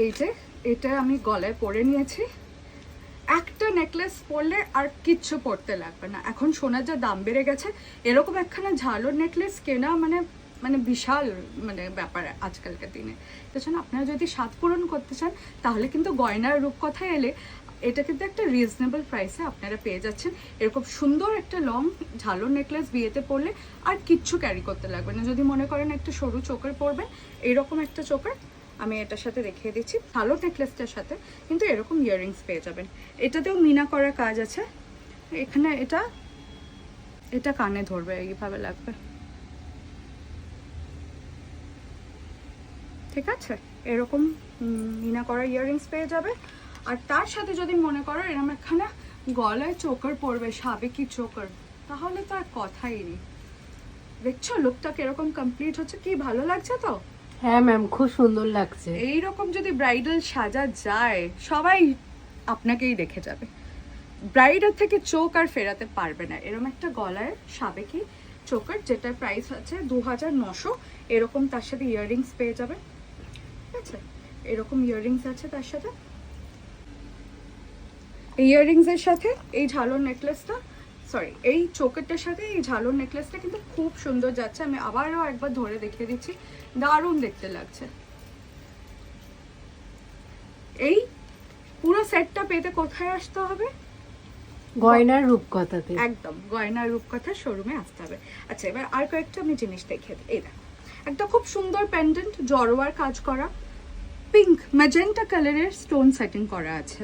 এই যে এটা আমি গলায় পরে নিয়েছি। একটা নেকলেস পরলে আর কিচ্ছু পরতে লাগবে না। এখন সোনার যা দাম বেড়ে গেছে, এরকম একখানা ঝালোর নেকলেস কেনা মানে মানে বিশাল মানে ব্যাপার আজকালকার দিনে। তো জন্য আপনারা যদি স্বাদ পূরণ করতে চান, তাহলে কিন্তু গয়নার রূপকথায় এলে এটা কিন্তু একটা রিজনেবল প্রাইসে আপনারা পেয়ে যাচ্ছেন। এরকম সুন্দর একটা লং ঝালোর নেকলেস বিয়েতে পরলে আর কিচ্ছু ক্যারি করতে লাগবে না। যদি মনে করেন একটা সরু চোকার পরবেন, এরকম একটা চোকার আমি এটার সাথে দেখিয়ে দিচ্ছি। ভালো নেকলেসটার সাথে কিন্তু এরকম ইয়াররিংস পেয়ে যাবেন। এটাতেও মিনা করা কাজ আছে। এখানে এটা এটা কানে ধরবে, এইভাবে লাগবে, ঠিক আছে? এরকম মিনা করা ইয়াররিংস পেয়ে যাবে। আর তার সাথে যদি মনে করো এরকম একখানা গলায় চোকার পরবে, সাবেকি চোকার, তাহলে তো আর কথাই নেই। দেখছো লুকটা কিরকম কমপ্লিট হচ্ছে, কি ভালো লাগছে তো? হ্যাঁ ম্যাম, খুব সুন্দর লাগছে। এইরকম যদি ব্রাইডাল সাজা যায়, সবাই আপনাকেই দেখে যাবে। ব্রাইডের থেকে চোখ আর ফেরাতে পারবে না। এরকম একটা গলায় সাবেকি চোকার, যেটার প্রাইস আছে 2900। এরকম তার সাথে ইয়াররিংস পেয়ে যাবে, ঠিক আছে? এরকম ইয়াররিংস আছে তার সাথে। এই ইয়াররিংসের সাথে এই ঝালোর নেকলেসটা, সরি এই চোকারটার সাথে এই ঝালোর নেকলেসটা কিন্তু খুব সুন্দর যাচ্ছে। আমি আবারও একবার ধরে দেখিয়ে দিচ্ছি, দারুণ দেখতে লাগছে। এই পুরো সেটটা পেতে কোথায় আসতে হবে? গয়নার রূপকথাতে। একদম গয়নার রূপকথা শোরুমে আসতে হবে। আচ্ছা, এবার আর কয়েকটা আমি জিনিস দেখিয়ে দিই। এই দেখো, একটা খুব সুন্দর পেন্ডেন্ট, জড়োয়ার কাজ করা, পিঙ্ক ম্যাজেন্টা কালারের স্টোন সেটিং করা আছে।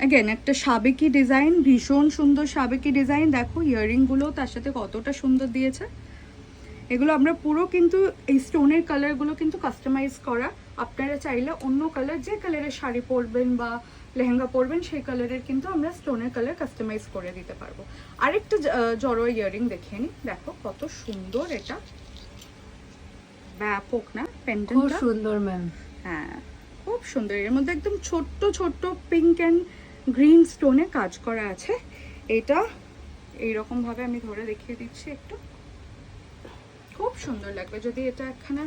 অ্যাগেন একটা সাবেকি ডিজাইন, ভীষণ সুন্দর সাবেকি ডিজাইন। দেখো ইয়াররিংগুলো তার সাথে কতটা সুন্দর দিয়েছে। এগুলো আমরা পুরো কিন্তু এই স্টোনের কালারগুলো কিন্তু কাস্টমাইজ করা। আপনারা চাইলে অন্য কালার, যে কালারের শাড়ি পরবেন বা লেহেঙ্গা পরবেন, সেই কালারের কিন্তু আমরা স্টোনের কালার কাস্টমাইজ করে দিতে পারবো। আরেকটা জড়ো ইয়াররিং দেখিয়ে নিই। দেখো কত সুন্দর, এটা ব্যাপক না খুব পেন্ডেন্টটা? সুন্দর ম্যাম। হ্যাঁ, খুব সুন্দর। এর মধ্যে একদম ছোট্ট ছোট্ট পিঙ্ক অ্যান্ড গ্রিন স্টোনে কাজ করা আছে। এটা এইরকম ভাবে আমি ধরে দেখিয়ে দিচ্ছি একটু, খুব সুন্দর লাগবে। যদি এটা একখানা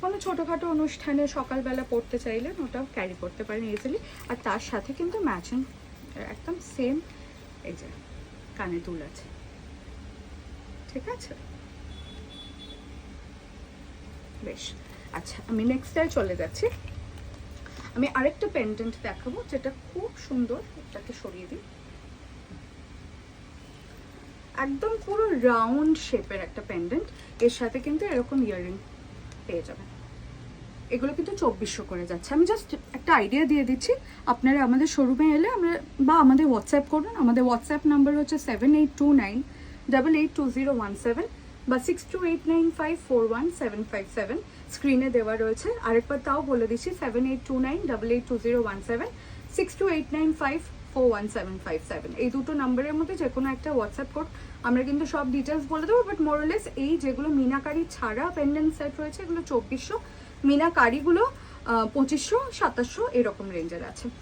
কোনো ছোটোখাটো অনুষ্ঠানে সকালবেলা পরতে চাইলেন, ওটাও ক্যারি করতে পারেন ইজিলি। আর তার সাথে কিন্তু ম্যাচিং একদম সেম এই যে কানে দুল আছে, ঠিক আছে? বেশ, আচ্ছা আমি নেক্সটটায় চলে যাচ্ছি। আমি আরেকটা পেন্ডেন্ট দেখাবো যেটা খুব সুন্দর। এটাকে সরিয়ে দিই। একদম পুরো রাউন্ড শেপের একটা পেন্ডেন্ট, এর সাথে কিন্তু এরকম ইয়াররিং পেয়ে যাবেন। এগুলো কিন্তু 2400 করে যাচ্ছে। আমি জাস্ট একটা আইডিয়া দিয়ে দিচ্ছি। আপনারা আমাদের শোরুমে এলে আমরা বা আমাদের হোয়াটসঅ্যাপ করুন। আমাদের হোয়াটসঅ্যাপ নাম্বার হচ্ছে 7829882017 বা 6289541757। স্ক্রিনে দেওয়া রয়েছে। আরেকবার তাও বলে দিচ্ছি, 7829882017 6289541757। এই দুটো নাম্বারের মধ্যে যে কোনো একটা হোয়াটসঅ্যাপ কোড। আমরা কিন্তু সব ডিটেলস বলে দেবো, বাট মোরলেস এই যেগুলো মিনাকারি ছাড়া পেন্ডেন্ট সেট রয়েছে, এগুলো 2400, মিনাকারিগুলো 2500 2700 এরকম রেঞ্জের আছে।